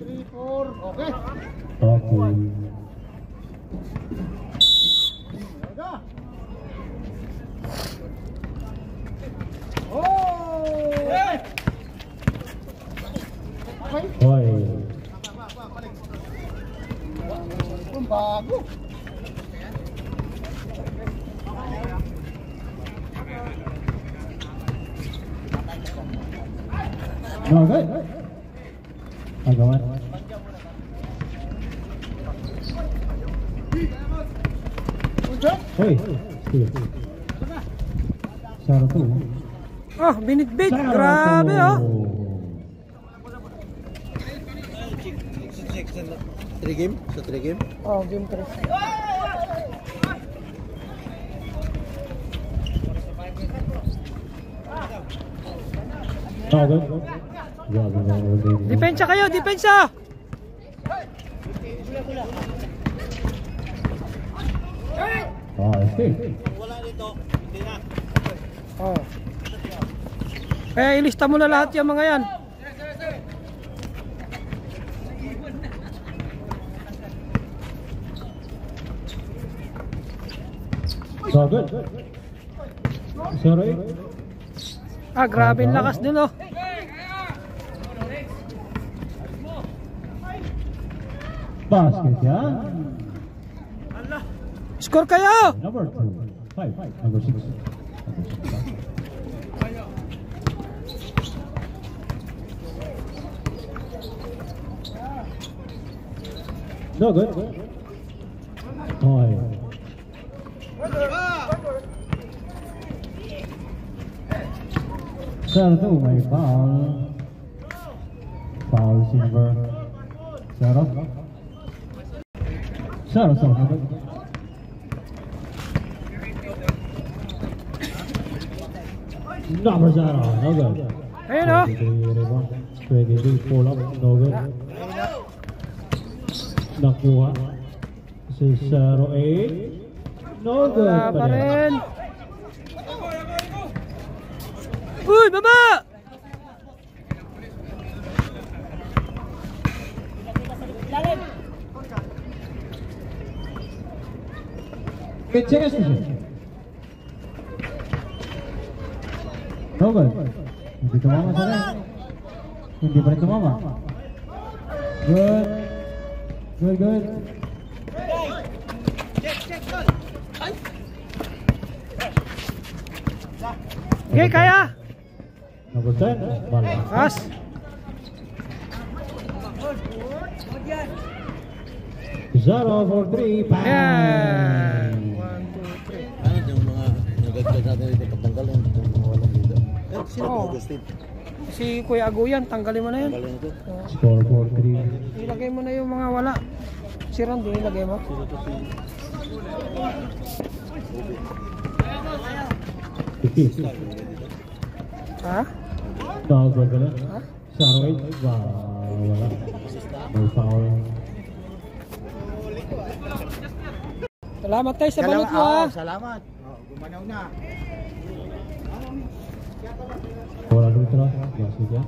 3, 4, okay. Okay. Hoy. Ang bago. No good. Agawan. Hoy. Saro to. Oh, binitbit. Grabe oh. 3 game? Sa 3 game? Oh, game 3. No good. Depensa kayo, depensa. Okay. Wala dito. Hindi na. Oh. Kaya ilista mo na lahat yung mga yan. So good. Sorry. Ah, grabe ang lakas dun oh. Basket yan. Score kayo. Number 2. 5. Number 6. No good. Hoy. Sardo may foul. Foul silver. Sardo. Sardo. Number 0. No good. Ayun oh. 23 pull up. No good. Nakuha. Si 08. No good. Wala pa rin. Uy, baba! Check it. No good. Hindi tumama sa rin. Hindi pa rin tumama. Good. Good. Okay, kaya. Number 10. Pass. Zero for 3. Yan. 1, 2, 3. Ano yung mga nagagdag natin dito? Pagtanggal yung mga walang dito. Sino po Agustin? Si Kuya Aguyan, tanggalin mo na yun. Tanggalin ito. Score for 3. Ilagay mo na yung mga wala. Si Randy, ilagay mo. Sino to si... 50. Ha? Dogger ka na. Ha? Zero 8. Wala. May foul. Salamat tayo sa balot mo ha. Salamat. Gumanaw na. Wala lutra. Basket yan.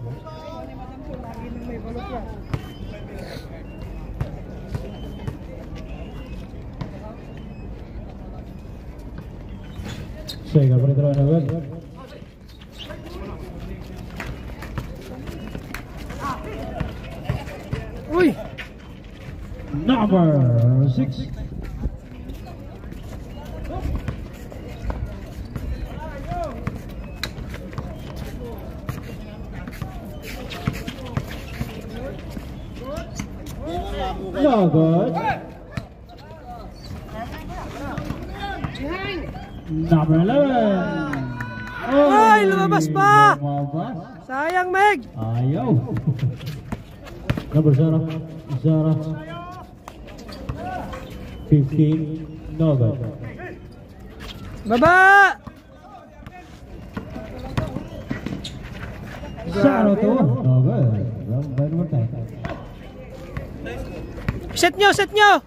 Sega pa rin na agad. Uy! Number 6. No good. Number 11. Ay, lumabas pa! Lumabas. Sayang, Meg! Ayaw. Number 0. 15. No good. Baba! Zero to. No good. By number 10. Set nyo, set nyo!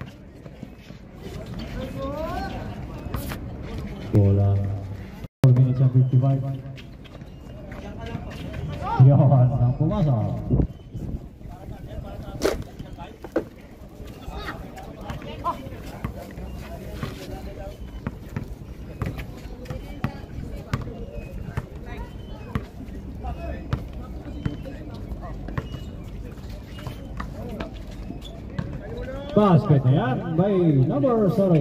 Bola. 4 minutes and 55. Yan ang pumasa. Basket na yan by number 0.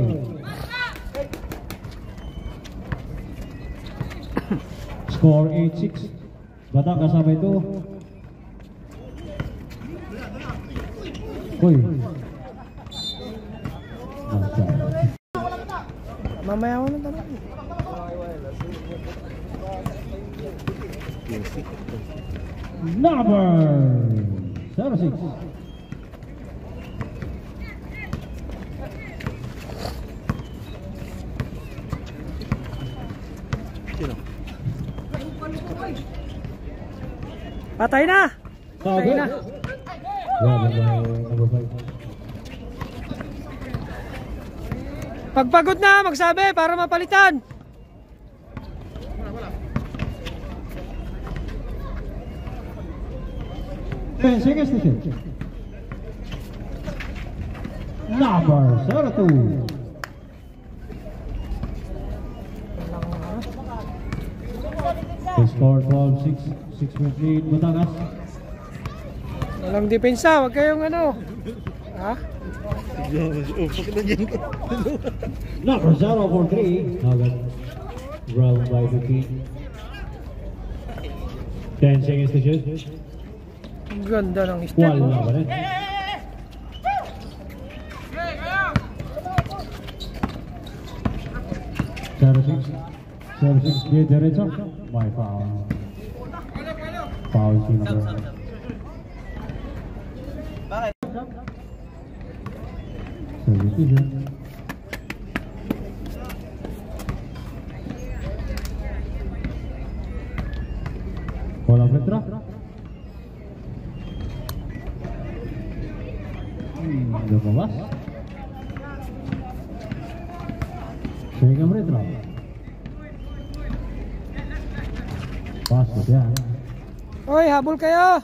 Score 8-6. Batang kasama ito. Uy. Mamaya ko na tanong. Number 06. Sino? Patay na! Patay na! Number 5. Pagpagod na, magsabi para mapalitan. Seconds to shoot. Number 02. The score 12-6. 6-point lead, Batangas. Walang depensa, wag kayong ano. Ha? Number 0 for 3. Agad. Round by 15. 10 seconds to shoot. Ang ganda ng step. Wala pa rin. Service dia derecho. May foul. Foul si number. Service dia. Bola Petra. Lumabas. Sehingga Petra. Pasok yan. Oy, habol kayo.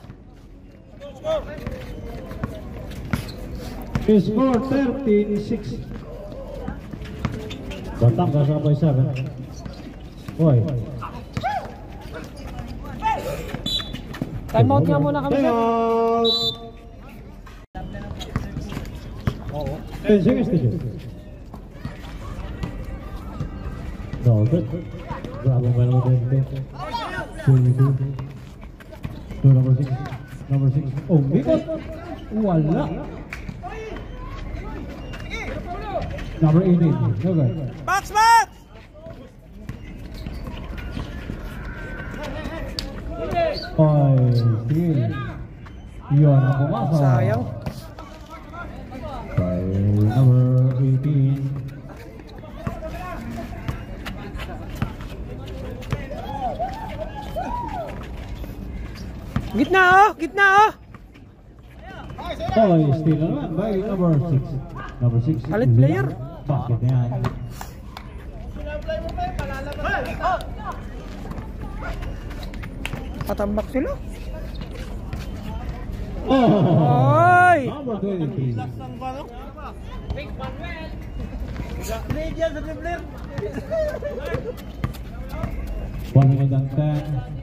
Score 13-6. Batang kasabay 7. Oy. Time out nga muna kami. Time out. 10 seconds to shoot. No, good. Bravo, well dito. Number 6. Number 6. Oh, Mikot. Wala. Number 18. No good. Box, box! Oy, sige. Yun ang pumasa. Sayang. By number 18. Gitna oh, gitna oh. Oy, still naman by number 6. Number 6. Palit player. Bakit yan? Patambak sila. Oh! Oy! Number 23. One minute and 10.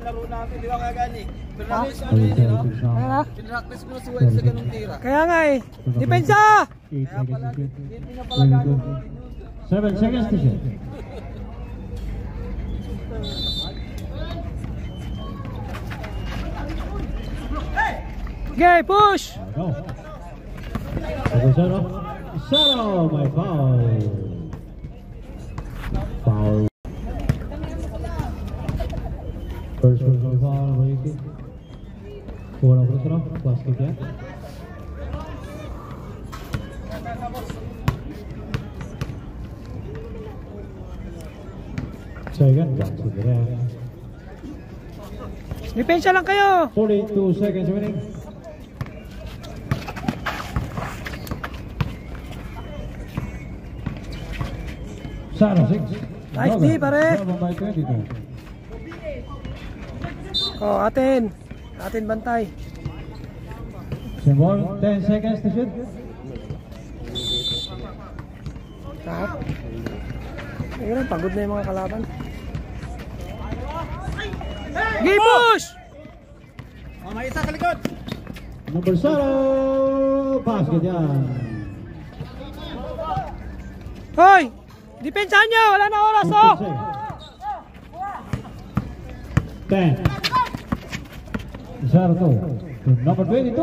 Laro natin, di ba nga gani? Ano? Pinractice ko na si Wes sa ganung tira. Kaya nga eh. Depensa! 8 seconds to shoot. 7 seconds to shoot. Okay, push! Go. Number 0. Solo, my foul. Foul. First personal foul, Ricky. Bola Putra, basket ya. Second, basket ya. Depensa lang kayo. 42 seconds remaining. Sano 6. Nice D, pare. By 22. Oh, atin. Atin bantay. Symbol, 10 seconds to shoot. Ha? Ayun, pagod na yung mga kalaban. Game push! Oh, may isa sa likod. Number 0, basket yan. Hoy! Depensahan nyo! Wala na oras, oh! 10. 0 to number 22.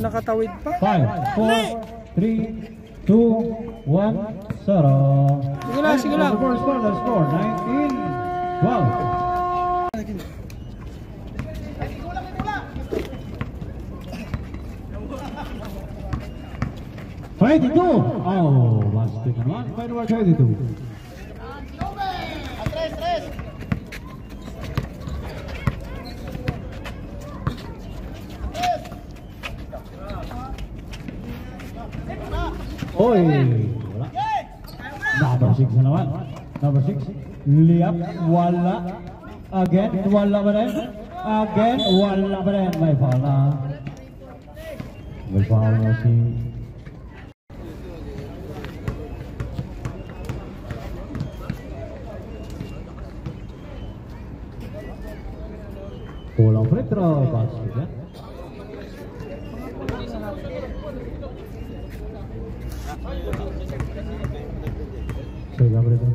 Nakatawid pa. 5, 4, 3, 2, 1, 0. Sige lang, sige lang. The first quarter score 19-12. Oh, basket naman by number 22. Oy, wala. Number 6 na naman. Number 6, layup, wala. Again, wala ba rin? Again, wala ba rin? May foul na. May foul na si... Pulang free throw basket ya. Saya berita.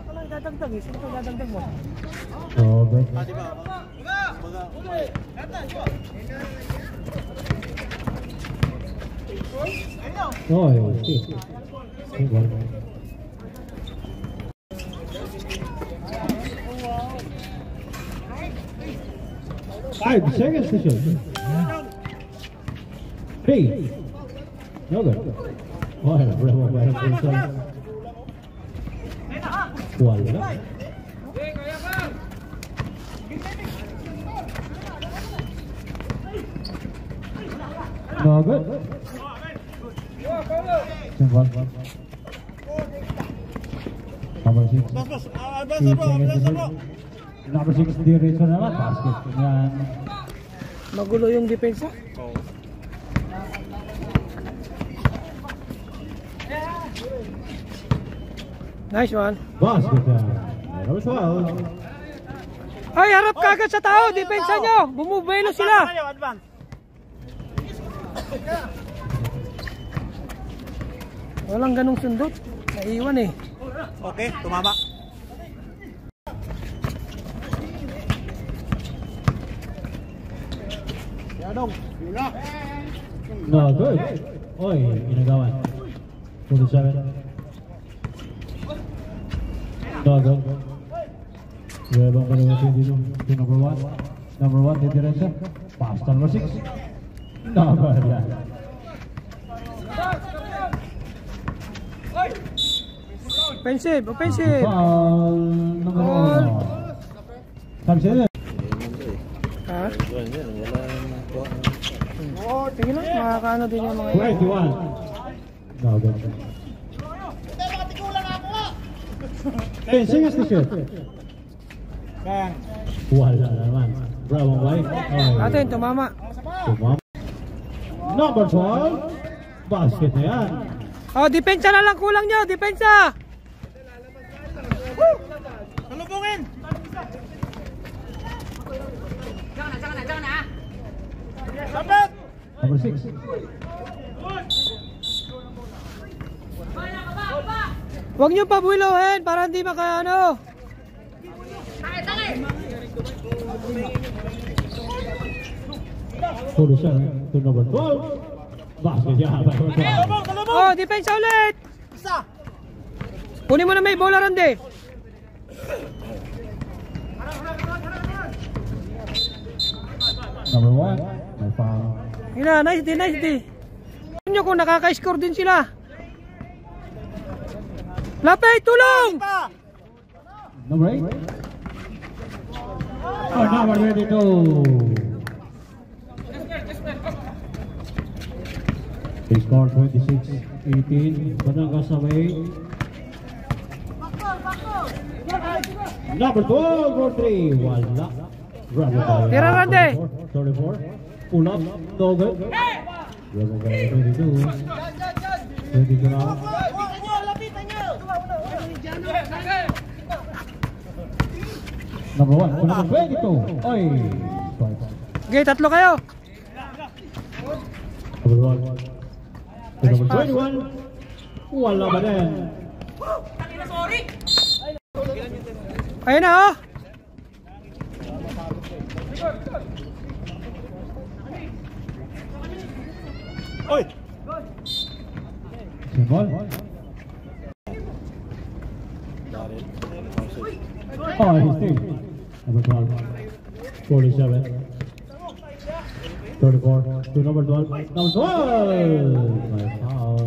Kalau dadagdag eh, sino ko dadagdag mo? Oh, baik. Oh, iya. 5 seconds to shoot. 3. No good. Oh, bravo, bravo. Wala. No good. Simple. Number 6. Number 6 diretso naman, basket. Yan. Magulo yung depensa. Nice one. Basket yan. Number 12. Ay, harap ka agad sa tao. Depensa nyo. Bumubelo sila. Walang ganong sundot. Naiwan eh. Okay, tumama. No good. Oy, ginagawan. 47. No good. Rebang ka naman dito. Number 1. Number 1, didiretso. Pass to number 6. No good yan. Offensive, offensive. Foul number 1. Kamsi din. Ha? Wala Sige lang, makakaano din yung mga 21. No good. 10 seconds to shoot. Wala naman. Bravo, boy. Atin, tumama. Number 12. Basket na yan. Oh, depensa na lang kulang nyo, depensa. Salubungin! Sabat! Number 6. Huwag nyo pabuilohin para hindi makaano. Puro siya to number 12. Basket yan. Oh, depensa ulit. Kunin mo na may bola Randy. Number 1. May foul. Yun na, nice D, nice D. Tignan nyo kung nakaka-score din sila. Lapay, tulong! Number 8. Oh, number 22. They scored 26-18. Batangas away. Number 12 for 3. Wala. Tira, Randy. 34. Pull up. No good. Bravo guy 22. 22 now. Number 1. Number 22. Oy. Okay, tatlo kayo. Number 1. To number 21. Wala ba din? Ayun na oh. Oy! Symbol. Oh, he's still. Number 12. 47. 34. To number 12. Number 12! My foul.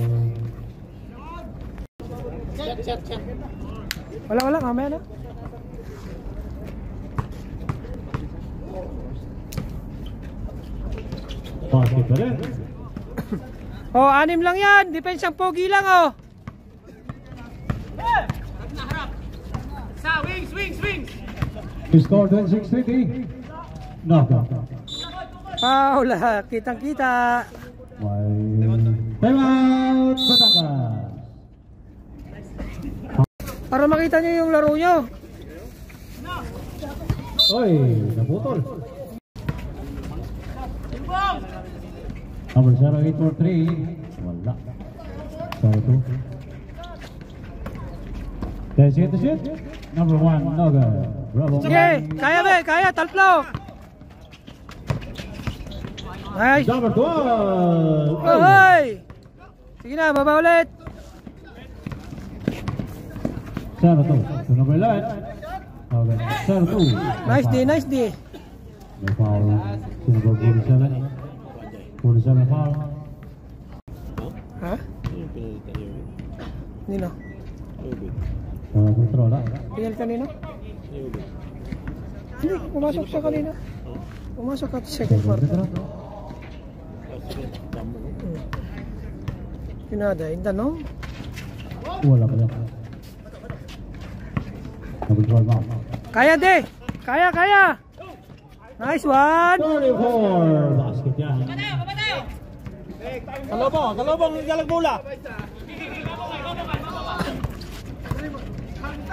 Wala, mamaya na. Basket pa rin. Oh, 6 lang yan. Defense ang pogi lang oh. He scored 26-30. No. Foul, kitang-kita. Time out! Batangas. Para makita nyo yung laro nyo. Oy, naputol. Number 0843. Wala. 02. That's it, that's it. Number 1, Noga. Bravo. Sige, kaya be, kaya, talplo. Nice. Number 12. Hoy! Sige na, baba ulit. 02. To number 11. Noga. 02. Nice D. May foul. To number 47. 47 foul. Ha? Yung pinalitan yun. Nino? Control lang. Pinal kanina? Hindi, pumasok siya kanina. Pumasok at second quarter. Pinada, yung tanong. Wala pa lang. Number 12 foul. Kaya de! Kaya! Nice one! 34. Basket yan. Kalobong, galag bola.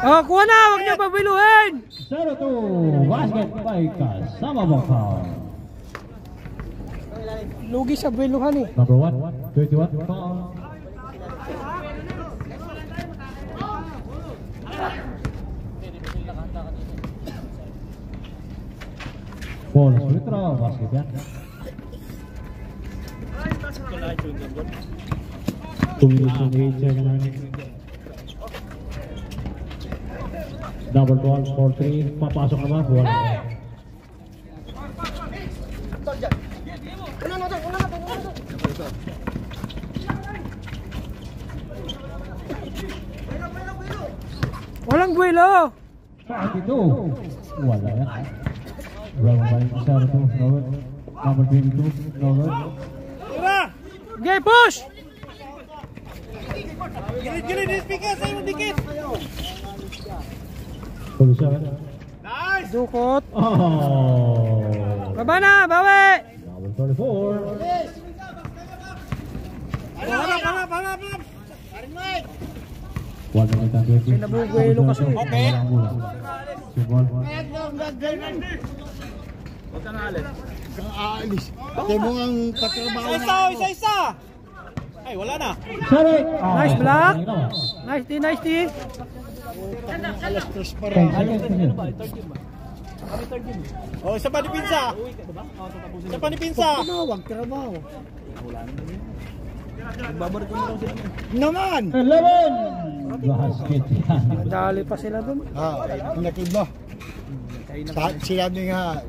Oh, kuha na! Huwag niyo pabiluhin! 02. Basket by kasama mo foul. Lugi sa biluhan eh. Number 1. 21 foul. Ball free throw. Basket yan. Number 12, 4-3, papasok naman, wala. Walang buwelo! 42, wala yan. Bravo by 02, Robert. Number 22, Robert. Okay, push! Gilid, speaker, sa'yo dikit. 47. Dukot. Oh! Baba na, bawi! Number 34. Panap. One minute and 20. Nabubuelo kasi. Okay. Subol. Huwag kang alis. Aalis. Kaya mo ang katrabaho Isa. Ay, wala na. Sorry! Nice block. Nice D. Alas 3 pa 10 seconds to hit. Oh, isa pa ni Pinsa. Huwag trabaho. Babalik ko na lang sila. Naman! 11! Basket yan. Dali pa sila dun. Nakiba. Sinabi nga,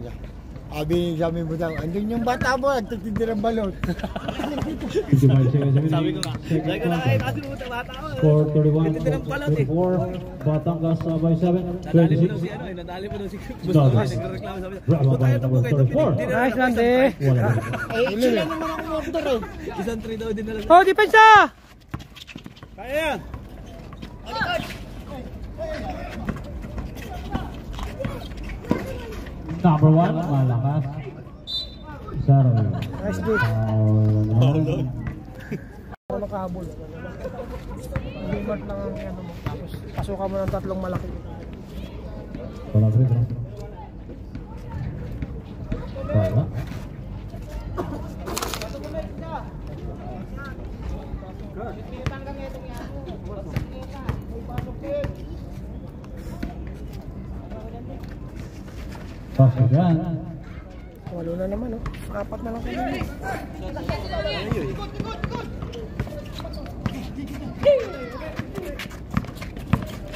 sabi mo daw, andun yung bata mo, nagtitindi ng balot. 55 seconds. Sabi ko nga. Score 31, 24. Batangas by 7. 26. Nadali mo daw si Douglas. Bravo by number 34. Nice one, D. Wala ba? Sila naman ang order eh. Isang 3 daw din nalang. Oh, depensa! Kaya yan. Number 1, malakas. Sorry. Nice D. Para makahabol. Limart lang ang ano mo. Tapos pasukan mo ng 3 malaki. Wala free throw. Wala. Pasukan. Walo na naman, oh. Apat na lang kayo.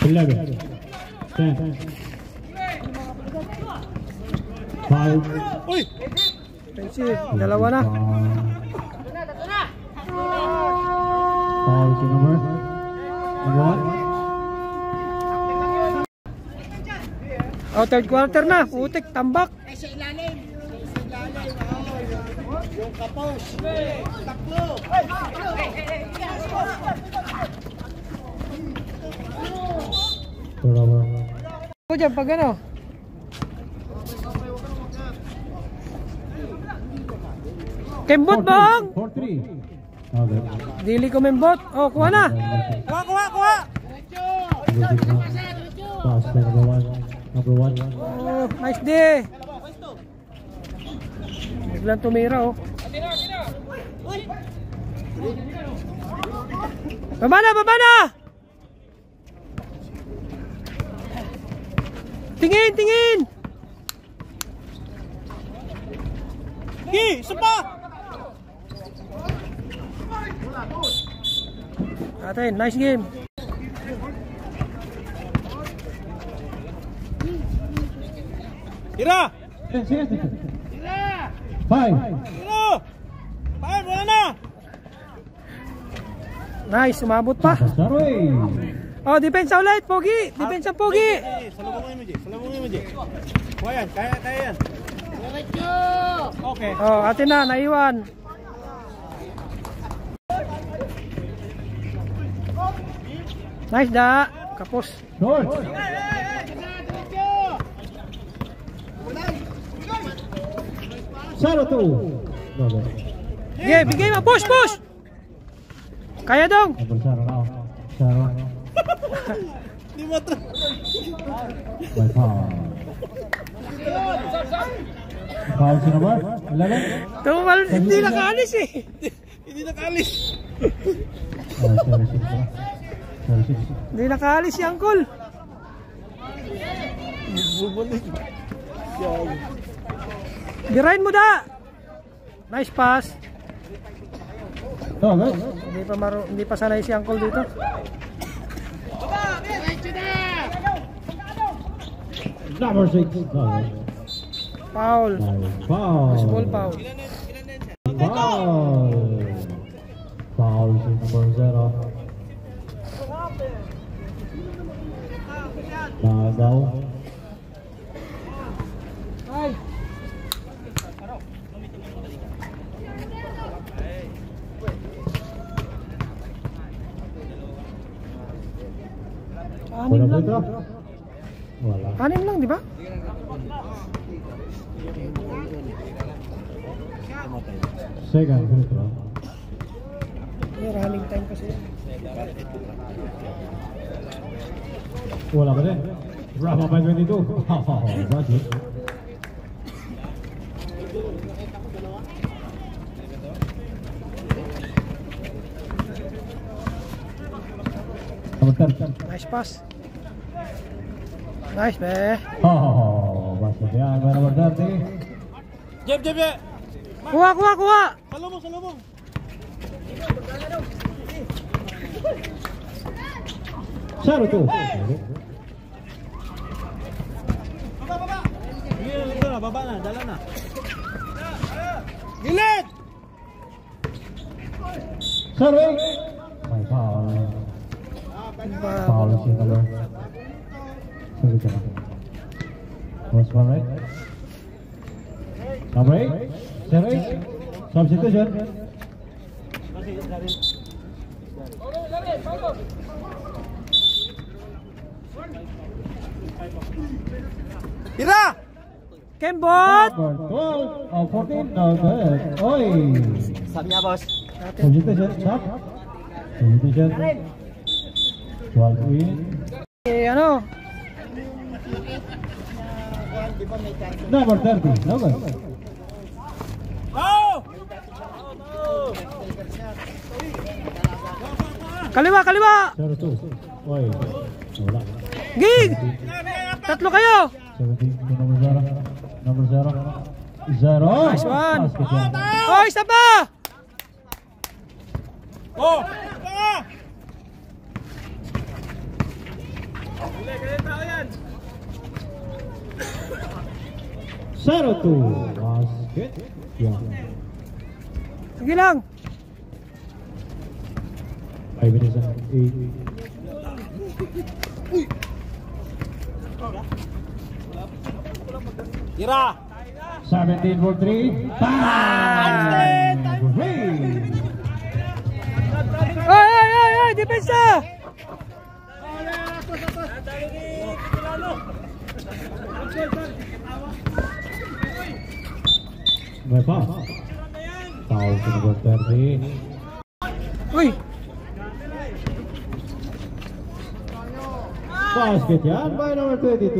11, 10, 5. Uy! Offensive. Dalawa na. Foul si number 1. Oh, third quarter na. Putik, tambak. Sa ilalim. Yung kapos. Taklo. Ako dyan, pag ano. Kembot bang? 4-3. Okay. Dili ko membot. Oh, kuha na. Kuha! Pass to number 1. Oh, nice day. Biglang tumira, oh. Baba na, baba na! Tingin, tingin! Gi! Isa pa! Atin, nice game. Tira! 5. Tira! Paul, wala na! Nice, umabot pa. Saroy. Oh, depensa ulit, Pogi. Depensa, Pogi. Salubungin mo, G. Salubungin mo, G. Kuha yan, kaya yan. Okay. Oh, atin na, naiwan. Nice da. Kapos. Short. Saro 2. Okay. Sige, bigay mo. Push, push. Kaya dong. Number Saro now. Saro. Di mo ito. By foul. Foul si number 11. Tumal, hindi nakaalis eh. Hindi nakalis. Sorry 6. Hindi nakaalis si Uncle. Birahin mo da. Nice pass. Okay. Hindi pa sanay si Uncle dito. Number 6. Okay. Foul. Foul. Baseball foul. Foul. Foul si number 0. Nagaw. Anim lang. Wala. Anim lang, di ba? Second free throw. May running time kasi. Wala pa din. Rama by 22. Budget. Nice pass. Nice, be. Oh, basta yan. Number 30. Jeb! Kuha, kuha, kuha. Salubong! Saro 2. Baba na, dala na. Gilid! Saro 8. May foul. Foul si number. Sorry ka na. Was one right? Number 8. Saro 8. Substitution. Tira! Kembot. Number 12. Oh, 14. No good. Oy. Sabi niya, boss. Substitution. Stop. Substitution. 12 win. Eh, ano? Number 30. No good. Go! Kaliwa, kaliwa. 0-2. Oy. Wala. Gig! Tatlo kayo. 17 to number 0. Number 0. 0. Nice one. Basket yan. Oh, isa pa. Oh! 0-2. Basket yan. Sige lang. 5 minutes and 8. Tira! 17 for 3. Time! Ay, depensa. May pass. Foul to number 30. Uy, Basket yan by number 22.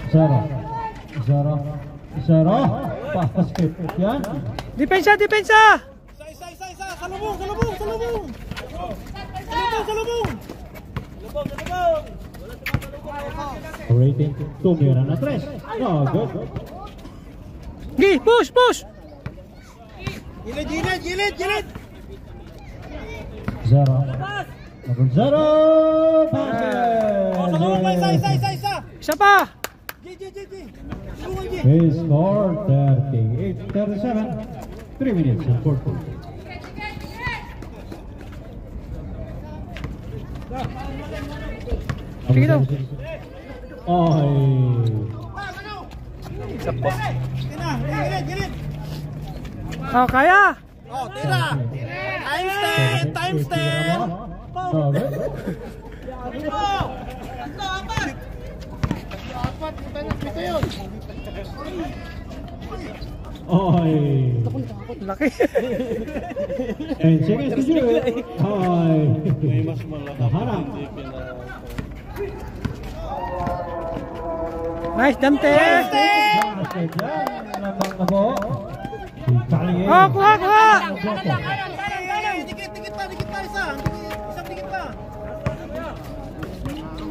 Zero. Basket yan. depensa. Isa! Salubong! Rating tumira na 3. No, good. Gi, push. Gilid! 0. Number 0. Basket. Salubong pa, isa! Isa pa. Salubong, G! He scored 38-37. 3 minutes and 40. Sige daw. Ay. Gilid! Oh, kaya. Oh, tira! Times 10! Sabi? Ay. Laki. And seconds to shoot. Ay. Naharap. Nice, Dante. Basket yan. Lamang na po. Si Kaliye. Oh, kuha. Dikit pa, isa! Isang dikit pa!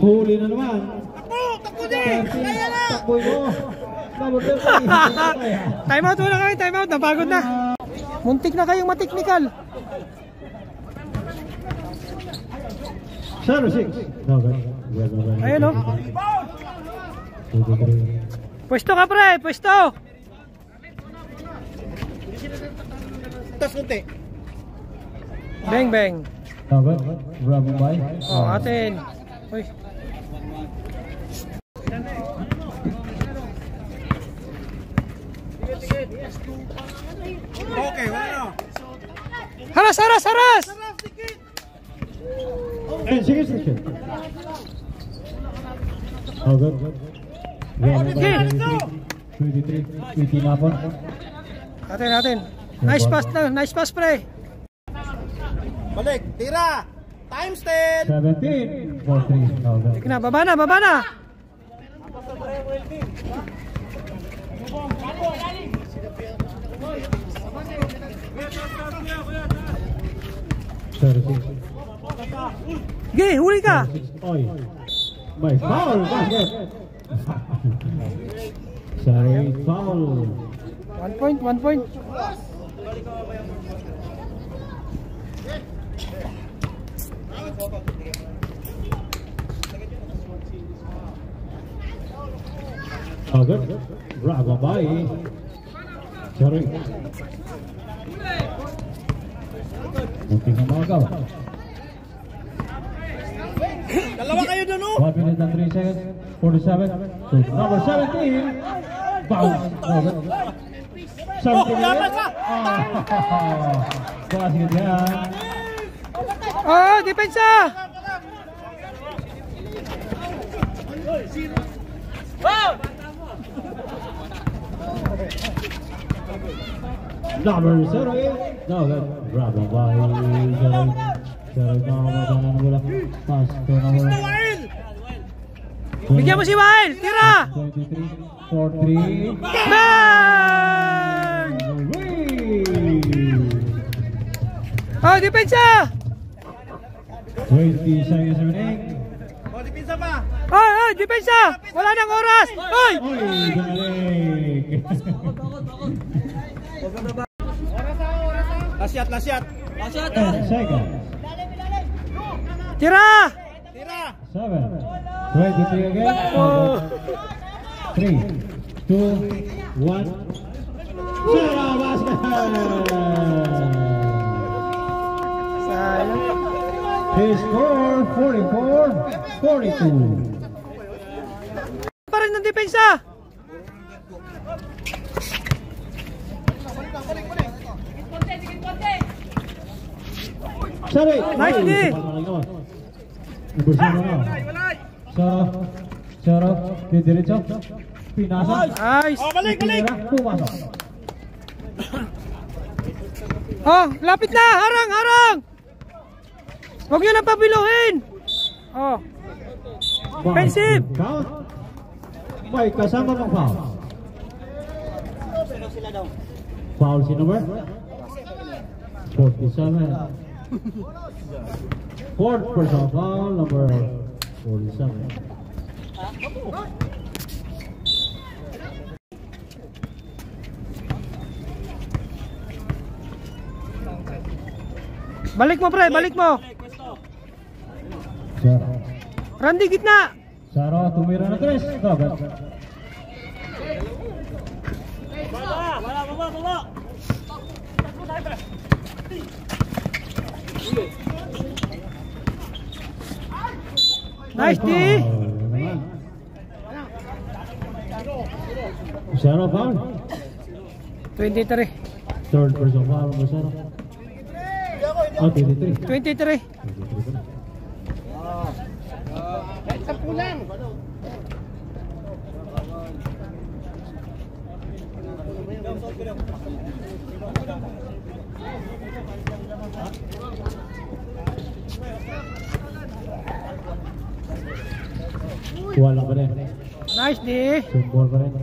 Huli na naman. Takbo din! Kaya na! Takboy mo. Number 30. Time out muna kayo, time out. Napagod na. Muntik na kayong mateknikal. 0-6. Ayun, oh. 2-3. Pwesto ka, pre. Pwesto. Tas kunti. Bang. Dapat, bravo bay. Oh, atin. Uy. Okay, wala na. Haras. And seconds to shoot. Good. Okay. 23. 18 na po. Atin. Nice pass, pre. Balik, tira! Times 10! 17 for 3. Sige na, baba na. Gi, huli ka. Oy. May foul basket. Sorry, foul. 1 point. Good. Bravo bay. Sorry. Munting na magaw. Dalawa kayo dun, oh! 1 minute and 3 seconds. 47. So number 17. Bounce. Good. 17. Dapat ka! Basket yan. Oh, depensa. Number 08. No, good. Bravo by 08. Sorry, makamadala na bola. Pass to number Bigyan mo si Wael. Tira. 23 for 3. Bang! Oh, depensa. 20 seconds remaining. Oh, dipinsa pa. Oh, depensa. Wala nang oras. Oy! Oy, galing. Last shot, last shot. 10 seconds. Tira. Tira. 7. 23 again. 3, 2, 1. Zero basket. Sayang. He scored 44-42. Pa rin ng depensa. Sorry. Nice D. Saro. Di diretso. Pinasa. Nice. Oh, balik, balik. Pumasok. Oh, lapit na. Harang, harang. Huwag nyo lang pabiluhin. Oh. Offensive. Count. May kasama pang foul. Foul si number 47. Fourth personal foul, number 47. Balik mo, pre. Balik mo. Saro. Randy, gitna. Saro, tumira na 3. Dapat. Baba. Nice, D. Saro foul. 23. Third personal foul, number Saro. Oh, 23. 23. Wala pa rin. Nice, D. Symbol pa rin.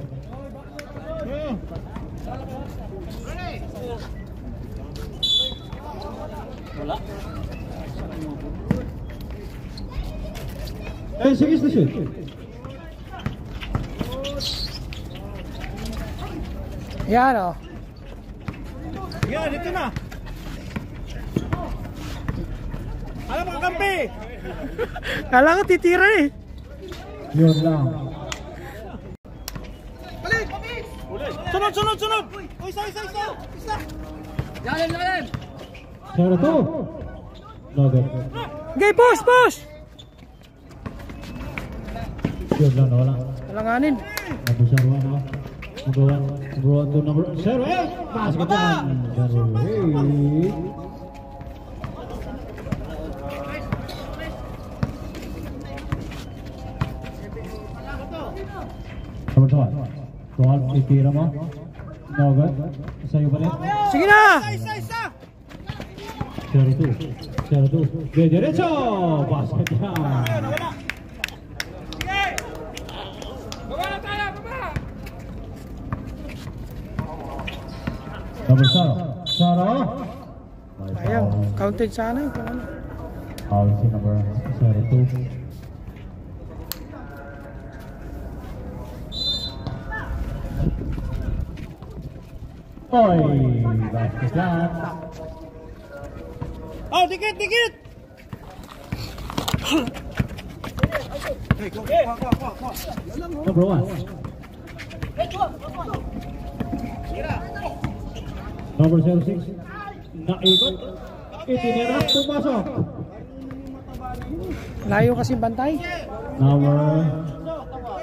Wala. 10 seconds to shoot. Yan, oh. Yan, dito na. Alam mo, kampi. Kala ko titira eh. Yun lang. Balik. Sunod. Uy, isa. Jalan. Saro 2. No good. Okay, push. Yun lang, wala. Talanganin. Number 0 now. Number 1 to number 08. Basket yan. Number 8. Number 12. Itira mo. No good. Sa'yo pa rin. Sige na. Isa. 0-2. Diretso. Basket yan. Wala. Number Saro. Ayang, counted sana eh. Kung ano. Foul si number 02. Oy, basket yan. Oh, dikit. Hey, go. Number 1. Number 06. Naikot. Itinira. Pumasok. Layo kasi bantay. Number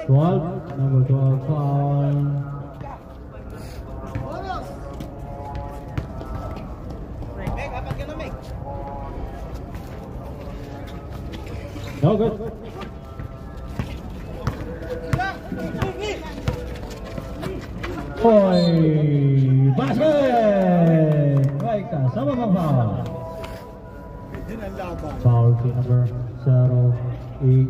12. Number 12 foul. No good. Oy, basket! Baik ka, sama bang foul? Din ang laban. Foul si number 08.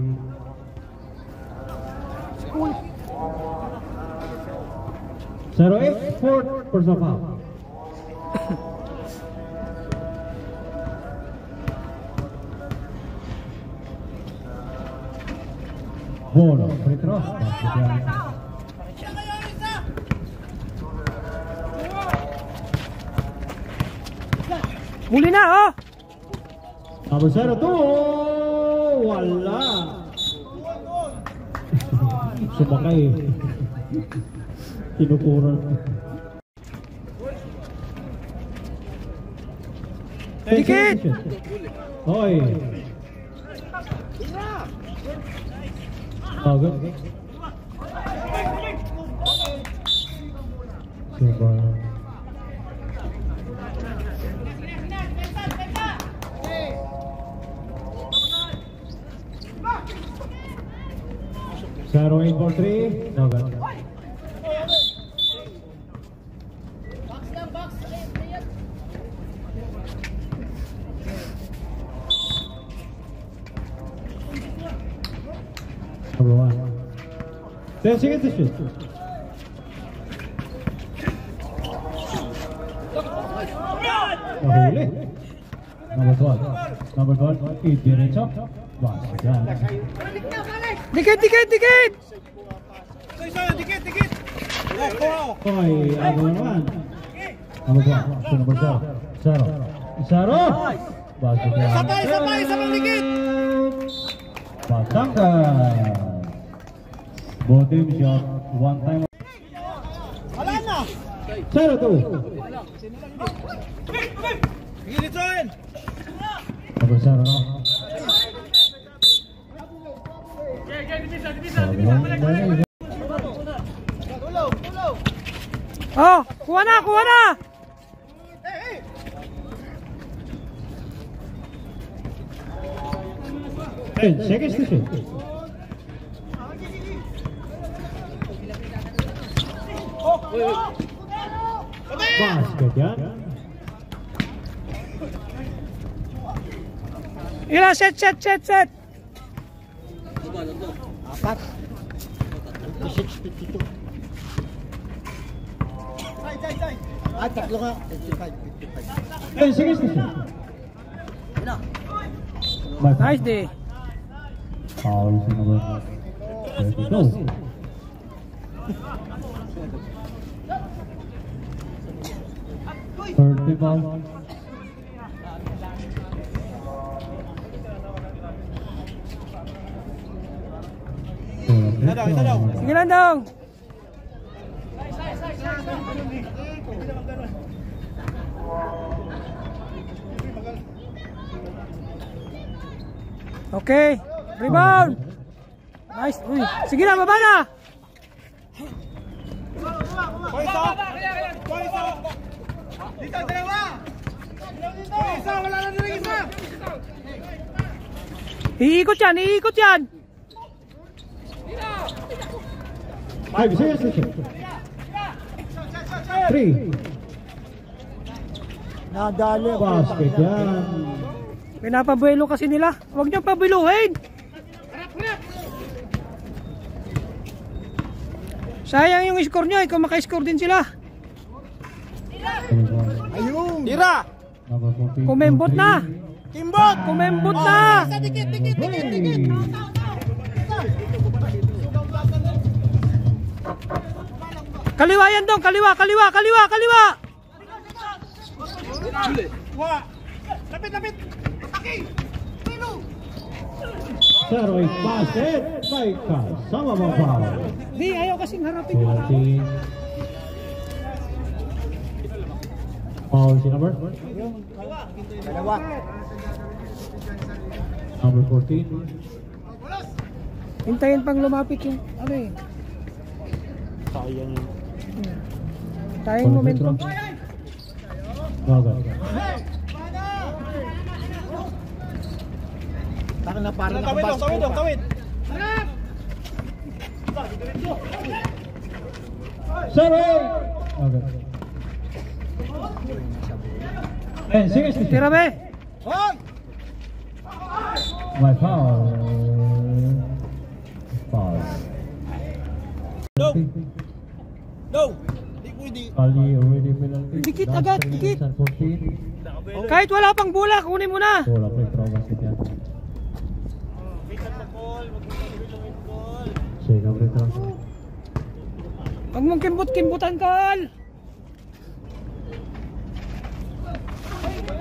0-8, fourth personal foul. Bolo, free throw. Basket yan. Muli na, oh! Number 02, wala. Sumakay. Kinukuran. Dikit! Hoy. Oh, good. Super. Zero 8-4-3. No good. Number 1. 10 seconds to shoot. Nahuli. Number 12. Number 12. Diretso. Basket yan. Dikit, dikit, dikit! Dikit. Hoy, ako naman. Number 12. So number 0. Zero. Basket yan. Sabay, dikit. Patangkan. Both team shot. One time. Wala na. 0-2. Gilitron. Number 0, no? Oh, kuha na, kuha na! Hey, seconds to shoot. Basket yan. Ilan, set! Apat. 652. Ah, tatlo nga. 55. Hey, seconds to shoot. Nice day. Foul si number 32. Third ball. Isa daw. Sige lang dong. Okay, rebound. Nice. Uy, sige na, baba na. Dito, dalawa. Isa, wala na din isa. Iikot yan. 5 seconds to shoot. 3. Nadali. Basket yan. Pinapabuelo kasi nila. Huwag niyo pabueluhin. Sayang yung score nyo. Ikaw maka-score din sila. Ayun. Tira. Number 14. Kumembot na. Kimbot. Kumembot na. Dikit. Kaliwa yan dong. Kaliwa. Wa. Lapit. 0-8 basket. May kasama mga foul. Di, ayaw kasing harapin. 14. Foul si number? Dalawa. Number 14. Hintayin pang lumapit yung ano eh. Sayang. Tayong momentum. Bagal. Taka na parang nakabas. Tawid. Sorry! Okay. And seconds to shoot. Tira be. Hoy! My foul. Foul. No. Pali already penalty. Dikit Last agad, 3 dikit. minutes and 14. Kahit wala pang bola, kunin mo na. Bola free throw basket yan. Shake up free throw. Huwag mong kimbut-kimbutan, Carl.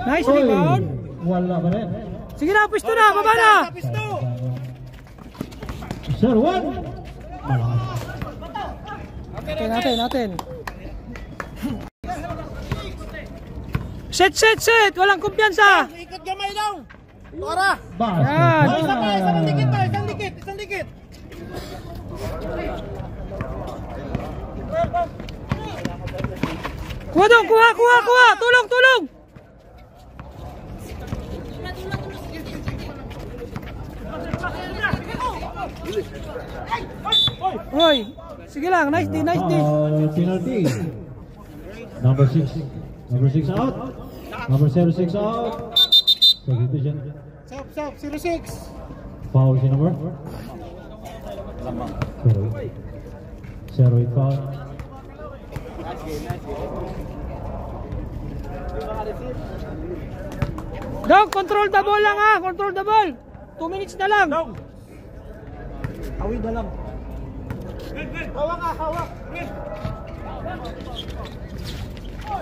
Nice Oy! rebound. Wala pa rin. Sige na, pwesto na, baba na. Sir, one! Malakas. Natin. Set. Walang kumpiyansa. Ikot gamay daw. Tora. Basket. Yan. Isang dikit pa, isang dikit. Kuha dong, kuha. Tulong. Hoy, sige lang, nice D. Penalty. Number 6 out. Number 06 out. Substitution. Stop, 06. Foul si number. Zero hit foul. Dong, control the ball lang ha. Control the ball. 2 minutes na lang. Awid na lang. Hawak.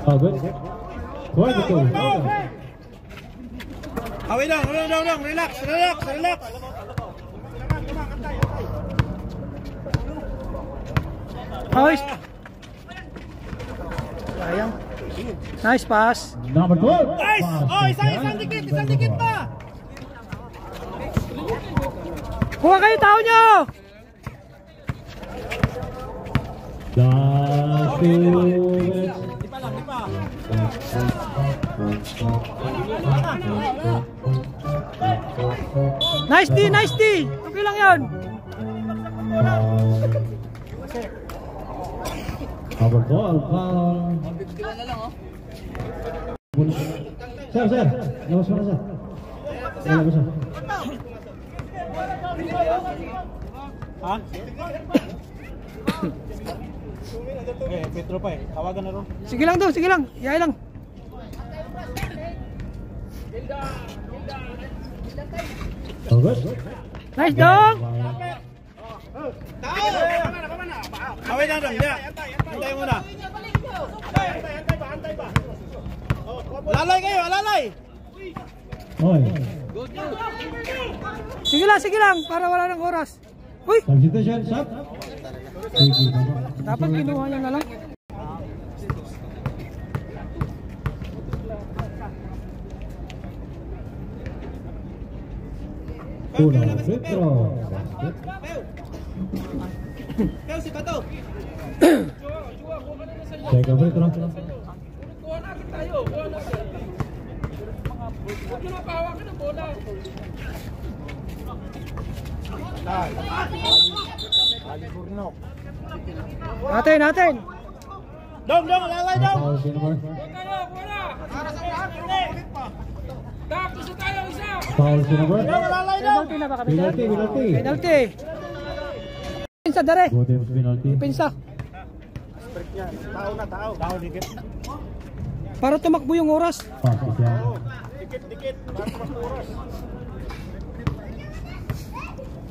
Oh, good. Good. Awid lang. Relax. Nice. Sayang. Nice pass. Number 12. Nice! Oh, isang dikit pa! Kuha kayo tao nyo. Last 2 minutes. Di pa. Nice D. Okay lang yun. Number 12. Foul. Sir. Labas mo na, sir. Labas mo. Ha? Petro pa eh. Tawagan na ron. Sige lang. Yaya lang. Oh, good. Nice dong. Awid lang dong. Antay muna. Antay pa. Lalay kayo, lalay. Oy. Sige lang. Para wala ng oras. Uy, Substitution, shot. dapat kinuha niya na lang. Una, free throw. Kayo si Pato. Check free throw. Natin. Dong, lalay dong. Foul si number. Foul si number. Lalay dong. Penalty na ba kapitan? Penalty. Pensa dare. Go teams penalty. Pensa. Tao dikit. Para tumakbo yung oras. Basket yan. Dikit. Para mas oras.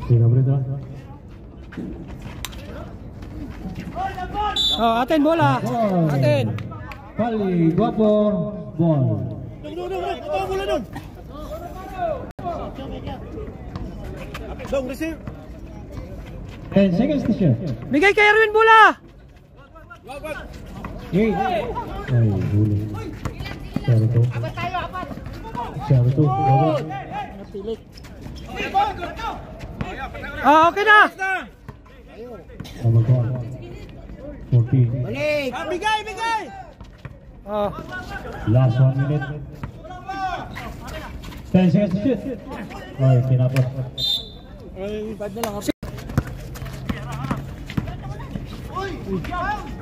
Check free throw. Oh, atin bola. Atin. Pali, guapo, ball. Dong. Ito bola dong. Dong, receive. 10 seconds to shoot. Bigay kay Erwin bola. 8. Ay, huli. 0-2. 0-2. Ah, okay na. Number 14. Balik. Bigay. Oh. Last 1 minute. 10 seconds to shoot. Ay, tinapos.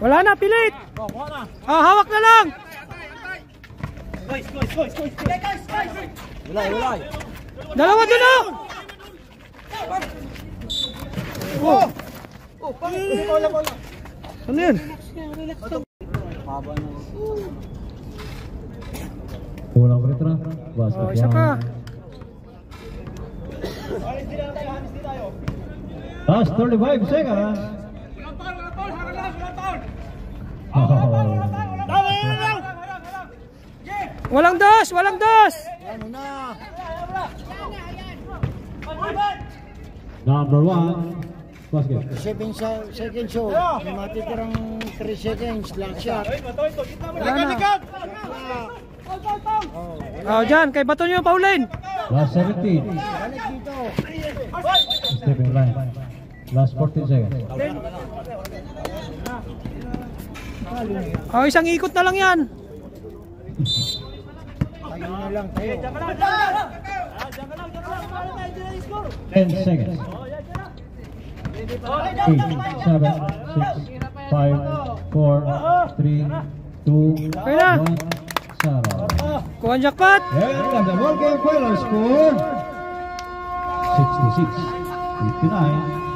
Wala na, pilit. Wala. Ah, hawak na lang. Guys. Wala. Dalawa dun oh. Oh. Ano yun? Kulang free throw. Basket Oh, isa pa. Last 35 seconds. Oh. Walang dos! Walang dos! Ano na? Number 1. Basket. 7 seconds show. May matitirang 3 seconds. Last shot. Wala na. Oh, dyan. Kay bato nyo, Pauline. Last 17. Balik dito. Stepping line. Last 14 seconds. Oh, isang ikot na lang yan. Tayo na lang tayo. 10 seconds. 8, 7, 6, 5, 4, 3, 2, 1, Okay na. 0. Kuha ang jackpot. And the ball game final score 66-59.